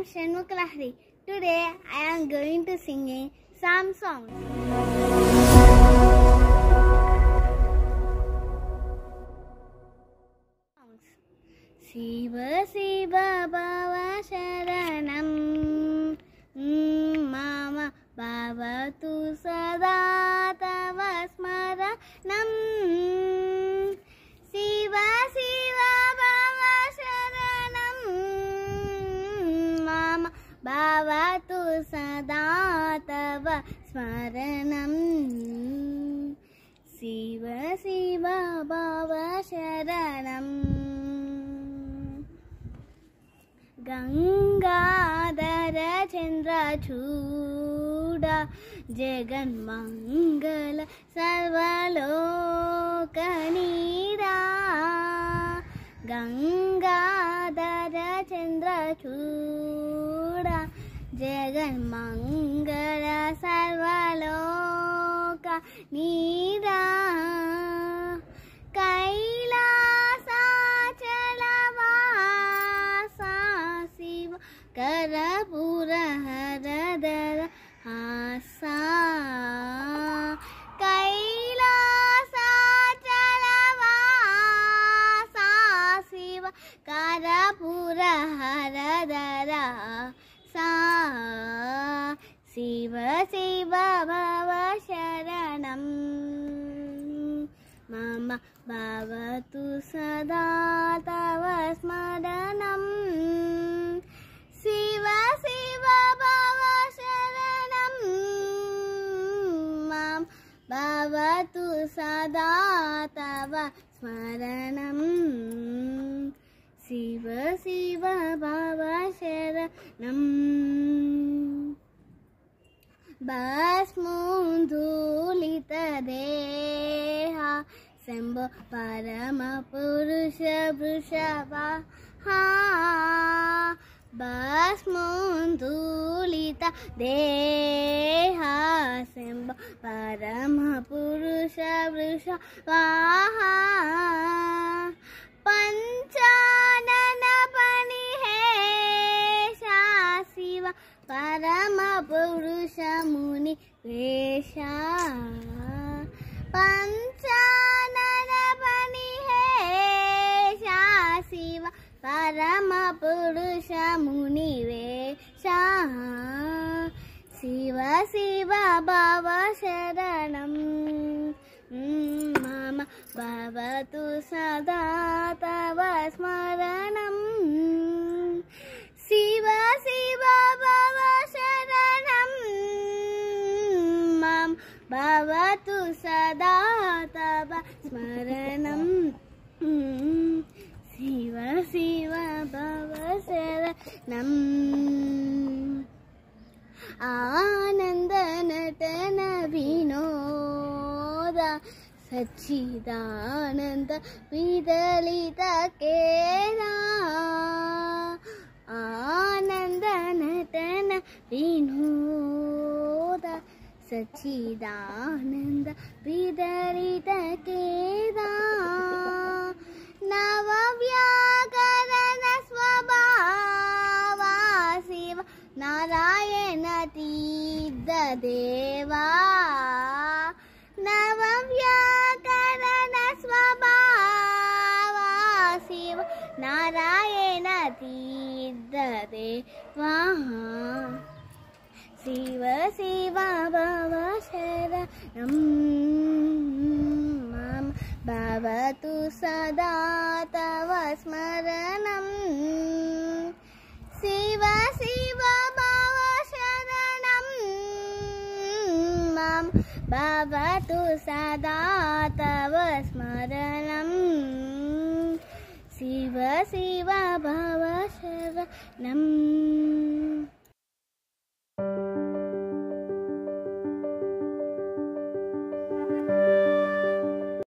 am Shanmukh Lahiri. Today I am going to sing some songs. Shiva Shiva Bhava Sharanam Mama Bhavatu Sada Tava Smaranam Shiva Shiva Bhava Sharanam Mama Bhavatu Sada Tava Smaranam Shiva Shiva Bhava Sharanam Gangadhara Chandra Chuda Jagan Mangala Sarvalokanira Gangadhara Chandra Chuda Jagan Mangala Sarvalokanira Karapura Haradara Hasa Kailasa Chalavasa Siva Karapura Haradara Sa Siva Siva Bhava Sharanam Mama Bhavatu Sada Tava Smaranam Shiva Shiva Bhava Sharanam Mam Bhavatu Sada Tava Smaranam Shiva Shiva Bhava Sharanam Basmundulita Deha Sambho Parama Purusha Vrushava Ha Basmundulita Deha Sambho Parama Purusha Vrushavaha Panchanana Panihesha Shiva Parama Purusha Muni Vesha Panchanana Panihesha Shiva Parama Purusha Muni Vesha Shiva Shiva Bhava Sharanam Mama Bhavatu Sada Tava Smaranam Shiva Shiva Bhava Sharanam Mama Bhavatu Sada Tava Smaranam Shiva Shiva Bhava Sharanam Ananda Natana Vinoda Sachidananda Vidalita Kera Ananda Natana Vinoda Sachidananda Vidalita Kera Navavyakarana Swabhava Shiva Narayana Tidda Deva Navavyakarana Swabhava Shiva Narayana Tidda Deva Shiva Shiva Bhava Sharanam Mama Bhavatu Sada Tava Smaranam Shiva Shiva Bhava Sharanam Mama Bhavatu Sada Tava Smaranam Shiva Shiva Bhava Sharanam